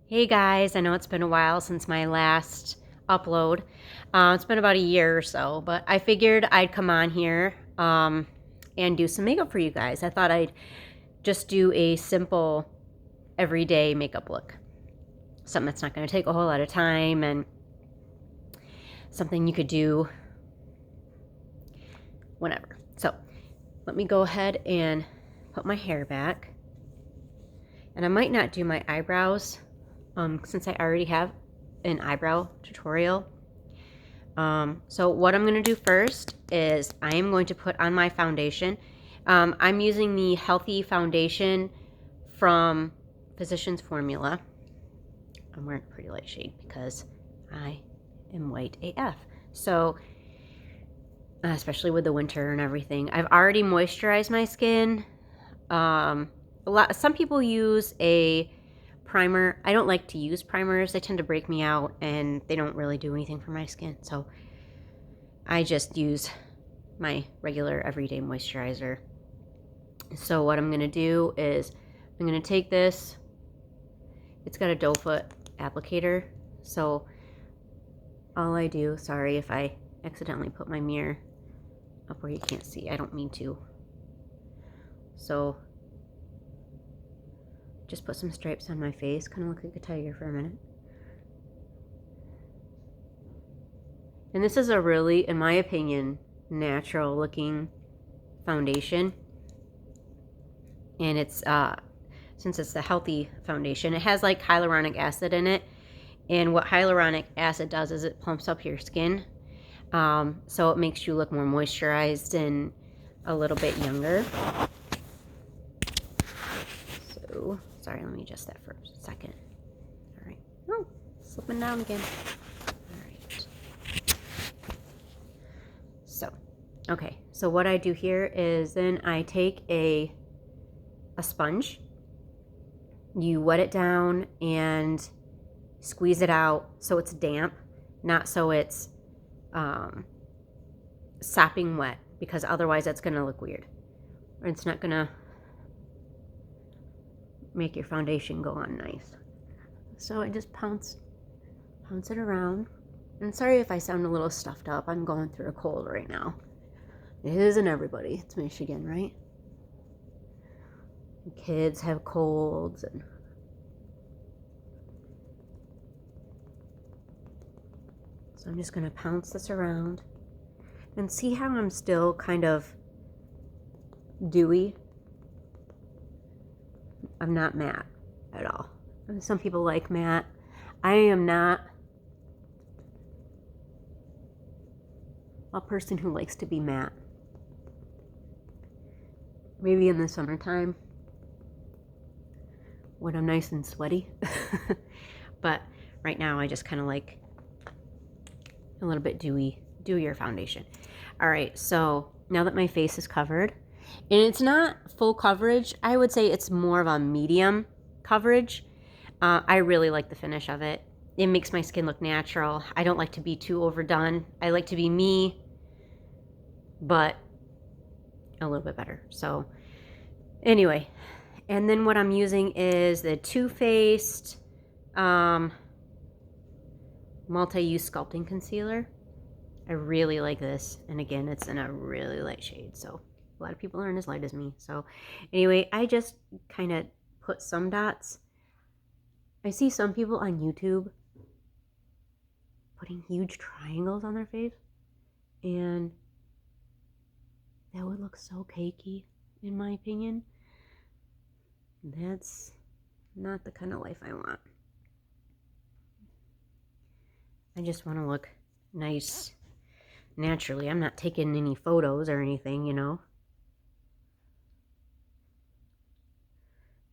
Hey guys, I know it's been a while since my last upload. It's been about a year or so, but I figured I'd come on here and do some makeup for you guys. I thought I'd just do a simple everyday makeup look. Something that's not going to take a whole lot of time and something you could do whenever. So let me go ahead and put my hair back. And I might not do my eyebrows since I already have an eyebrow tutorial. So what I'm going to do first is I am going to put on my foundation. I'm using the Healthy Foundation from Physicians Formula. I'm wearing a pretty light shade because I am white AF. So, especially with the winter and everything. I've already moisturized my skin. Some people use a primer. I don't like to use primers. They tend to break me out and they don't really do anything for my skin. So I just use my regular everyday moisturizer. So what I'm going to do is I'm going to take this. It's got a doe foot applicator. So all I do, sorry if I accidentally put my mirror up where you can't see. I don't mean to. So just put some stripes on my face. Kind of look like a tiger for a minute. And this is a really, in my opinion, natural looking foundation. And it's, since it's the Healthy Foundation, it has like hyaluronic acid in it. And what hyaluronic acid does is it plumps up your skin. So it makes you look more moisturized and a little bit younger. So, sorry, let me adjust that for a second. All right. Oh, slipping down again. All right. So, okay. So what I do here is then I take a sponge. You wet it down and squeeze it out so it's damp, not so it's sopping wet, because otherwise that's going to look weird. Or it's not going to make your foundation go on nice. So I just pounce it around. And sorry if I sound a little stuffed up. I'm going through a cold right now. It isn't everybody. It's Michigan, right? Kids have colds and so I'm just going to pounce this around and see how I'm still kind of dewy. I'm not matte at all. Some people like matte. I am not a person who likes to be matte. Maybe in the summertime when I'm nice and sweaty. But right now I just kind of like a little bit dewier foundation. All right, so now that my face is covered, and it's not full coverage, I would say it's more of a medium coverage. I really like the finish of it. It makes my skin look natural. I don't like to be too overdone. I like to be me, but a little bit better. So anyway, and then what I'm using is the Too Faced multi-use sculpting concealer. I really like this, and again, it's in a really light shade, so a lot of people aren't as light as me. So anyway, I just kind of put some dots. I see some people on YouTube putting huge triangles on their face, and that would look so cakey, in my opinion. That's not the kind of life I want. I just want to look nice naturally. I'm not taking any photos or anything, you know.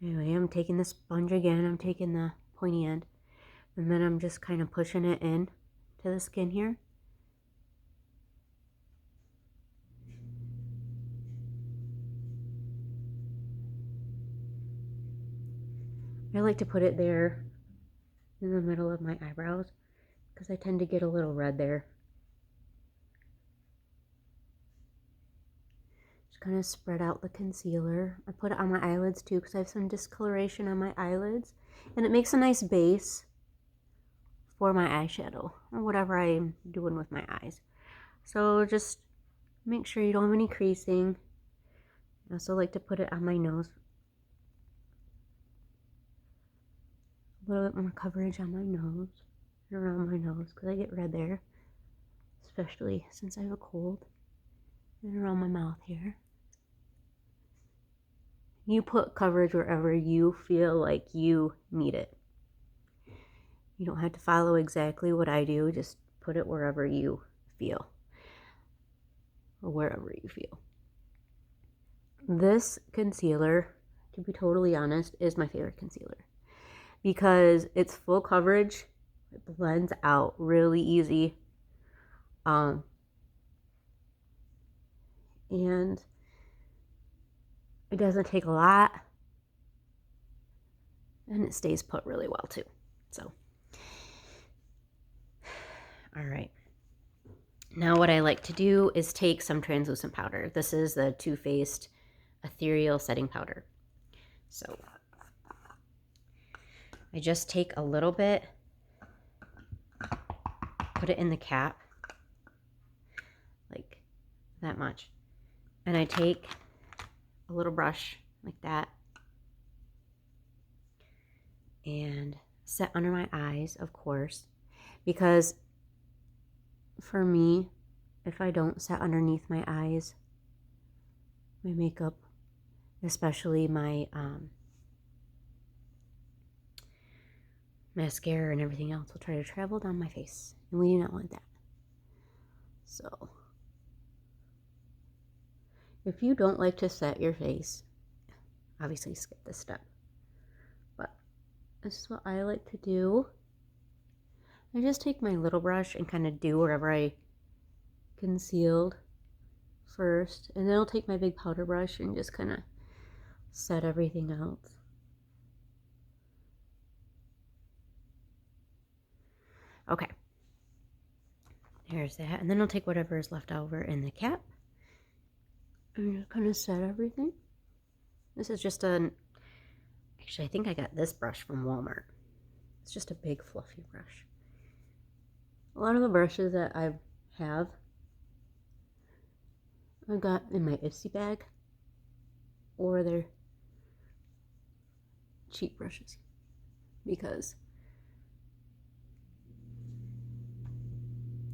Anyway, I'm taking the sponge again. I'm taking the pointy end. And then I'm just kind of pushing it in to the skin here. I like to put it there in the middle of my eyebrows because I tend to get a little red there. Just kind of spread out the concealer. I put it on my eyelids too because I have some discoloration on my eyelids. And it makes a nice base for my eyeshadow or whatever I'm doing with my eyes. So just make sure you don't have any creasing. I also like to put it on my nose. A little bit more coverage on my nose and around my nose because I get red there, especially since I have a cold. And around my mouth here. You put coverage wherever you feel like you need it. You don't have to follow exactly what I do, just put it wherever you feel. Or wherever you feel. This concealer, to be totally honest, is my favorite concealer. Because it's full coverage, it blends out really easy. And it doesn't take a lot. And it stays put really well too. So, all right. Now what I like to do is take some translucent powder. This is the Too Faced Ethereal Setting Powder. So I just take a little bit, put it in the cap, like that much. And I take a little brush like that and set under my eyes, of course, because for me, if I don't set underneath my eyes, my makeup, especially my mascara and everything else, will try to travel down my face, and we do not want that. So if you don't like to set your face, obviously skip this step, but this is what I like to do. I just take my little brush and kind of do wherever I concealed first, and then I'll take my big powder brush and just kind of set everything else. Okay, there's that, and then I'll take whatever is left over in the cap and just kind of set everything. This is just actually I think I got this brush from Walmart. It's just a big fluffy brush. A lot of the brushes that I have, I got in my Ipsy bag, or they're cheap brushes, because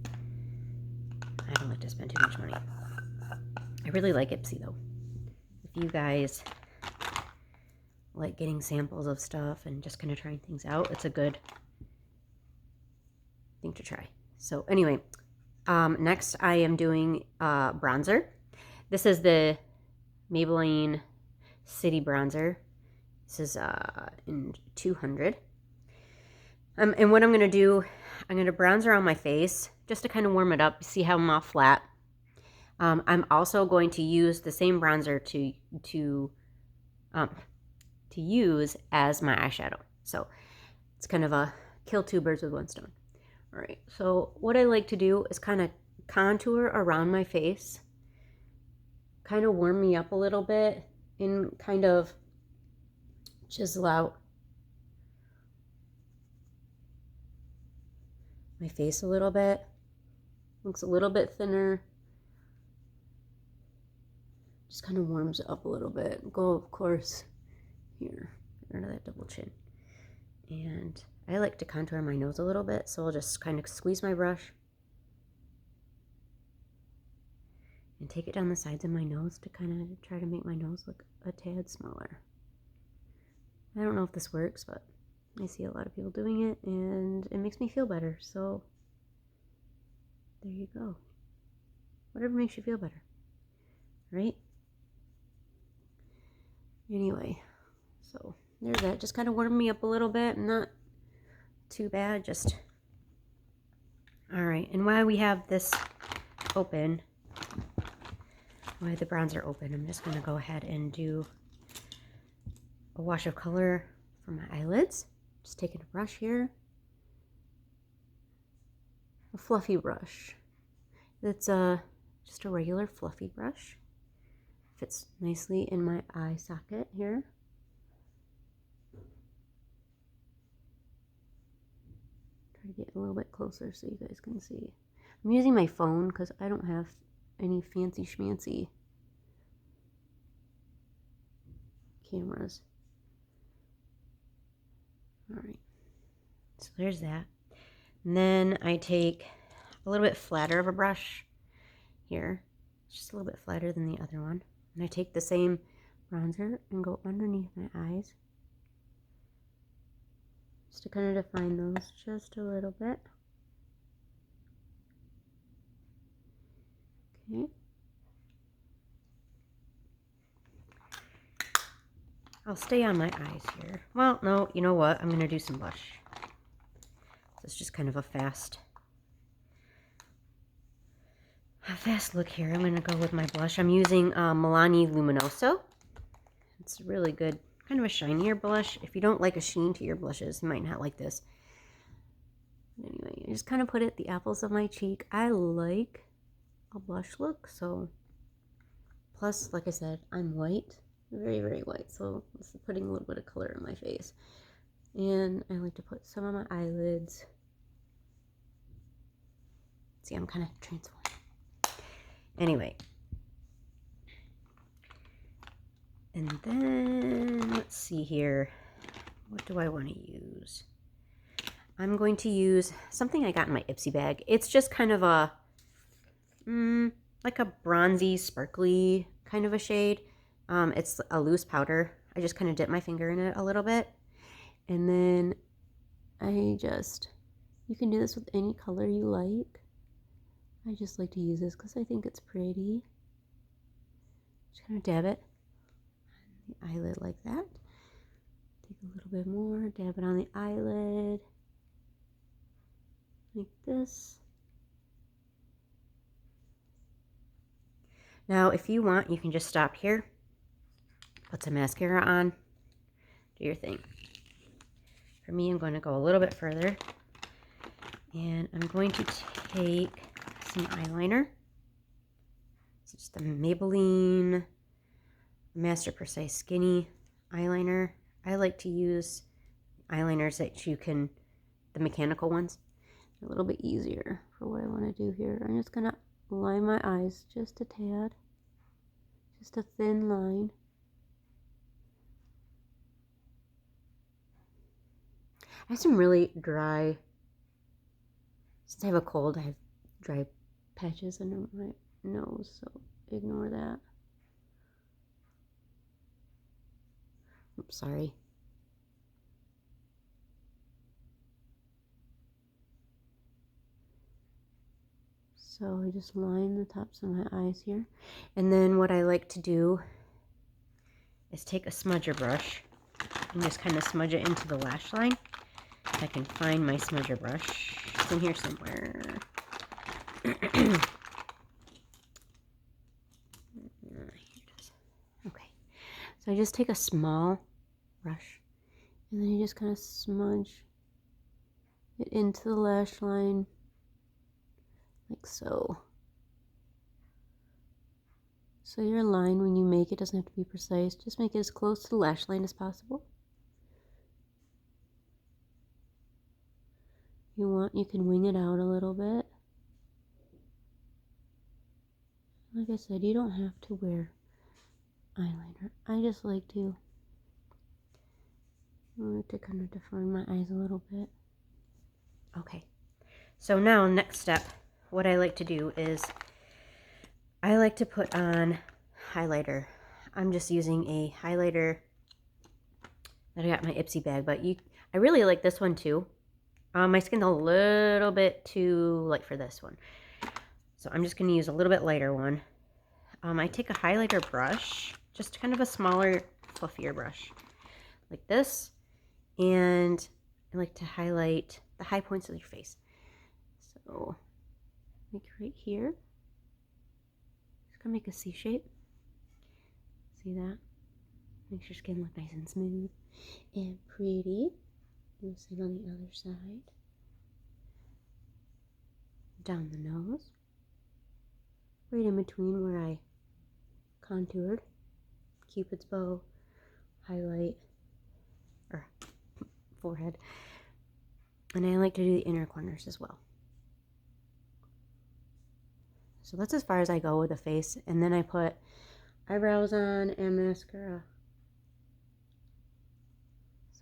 I don't like to spend too much money. I really like Ipsy though. If you guys like getting samples of stuff and just kind of trying things out, it's a good thing to try. So anyway, next I am doing bronzer. This is the Maybelline City Bronzer. This is in 200. And what I'm going to do, I'm going to bronzer on my face just to kind of warm it up, see how I'm all flat. I'm also going to use the same bronzer to use as my eyeshadow. So it's kind of a kill two birds with one stone. All right, so what I like to do is kind of contour around my face, kind of warm me up a little bit, and kind of chisel out my face a little bit. Looks a little bit thinner. Just kind of warms it up a little bit. Go, of course, here, under that double chin. And I like to contour my nose a little bit, so I'll just kind of squeeze my brush and take it down the sides of my nose to kind of try to make my nose look a tad smaller. I don't know if this works, but I see a lot of people doing it, and it makes me feel better, so there you go. Whatever makes you feel better, right? Anyway, so there's that. Just kind of warm me up a little bit, not too bad, just all right. And while we have this open, while I have the bronzer open, I'm just going to go ahead and do a wash of color for my eyelids. Just taking a brush here, a fluffy brush. It's just a regular fluffy brush. fits nicely in my eye socket here. Try to get a little bit closer so you guys can see. I'm using my phone because I don't have any fancy schmancy cameras. Alright, so there's that. And then I take a little bit flatter of a brush here. It's just a little bit flatter than the other one. And I take the same bronzer and go underneath my eyes. Just to kind of define those just a little bit. Okay. I'll stay on my eyes here. Well, no, you know what? I'm going to do some blush. So it's just kind of a fast look here. I'm going to go with my blush. I'm using Milani Luminoso. It's really good, kind of a shinier blush. If you don't like a sheen to your blushes, you might not like this. But anyway, I just kind of put it at the apples of my cheek. I like a blush look, so plus, like I said, I'm white. Very, very white, so it's putting a little bit of color in my face. And I like to put some on my eyelids. See, I'm kind of transforming. Anyway. And then, let's see here. What do I want to use? I'm going to use something I got in my Ipsy bag. It's just kind of a, like a bronzy, sparkly kind of a shade. It's a loose powder. I just kind of dip my finger in it a little bit. And then you can do this with any color you like. I just like to use this because I think it's pretty. Just kind of dab it on the eyelid like that. Take a little bit more, dab it on the eyelid. Like this. Now, if you want, you can just stop here. Put some mascara on. Do your thing. For me, I'm going to go a little bit further. And I'm going to take some eyeliner. It's just a Maybelline Master Precise Skinny eyeliner. I like to use eyeliners that you can, the mechanical ones. They're a little bit easier for what I want to do here. I'm just going to line my eyes just a tad. Just a thin line. I have some really dry, since I have a cold, I have dry patches under my nose, so ignore that. Oops, sorry. So I just line the tops of my eyes here. And then what I like to do is take a smudger brush and just kind of smudge it into the lash line. If I can find my smudger brush. It's in here somewhere. Here it is. Okay. So I just take a small brush and then you just kind of smudge it into the lash line like so. So your line, when you make it, doesn't have to be precise. Just make it as close to the lash line as possible. If you want, you can wing it out a little bit. Like I said, you don't have to wear eyeliner. I just like to kind of deform my eyes a little bit. Okay. So now, next step, what I like to do is I like to put on highlighter. I'm just using a highlighter that I got in my Ipsy bag, but I really like this one too. My skin's a little bit too light for this one. So I'm just going to use a little bit lighter one. I take a highlighter brush, just kind of a smaller, fluffier brush, like this. And I like to highlight the high points of your face. So, like right here. Just gonna make a C shape. See that? Makes your skin look nice and smooth and pretty. Do the same on the other side. Down the nose. Right in between where I contoured. Cupid's bow, highlight, or forehead. And I like to do the inner corners as well. So that's as far as I go with the face. And then I put eyebrows on and mascara.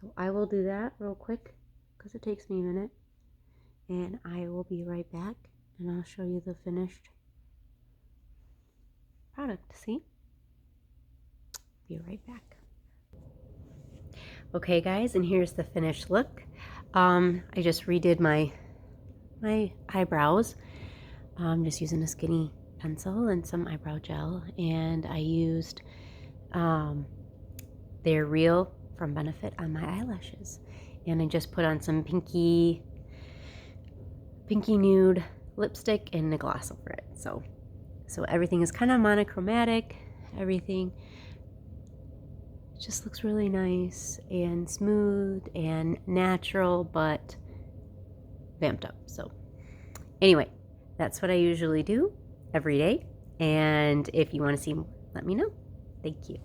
So I will do that real quick because it takes me a minute. And I will be right back and I'll show you the finished product. See? Be right back. Okay guys, and here's the finished look. I just redid my eyebrows. I'm just using a skinny pencil and some eyebrow gel, and I used They're Real from Benefit on my eyelashes, and I just put on some pinky nude lipstick and a gloss over it. So everything is kind of monochromatic. Everything just looks really nice and smooth and natural, but vamped up. So anyway, that's what I usually do every day. And if you want to see more, let me know. Thank you.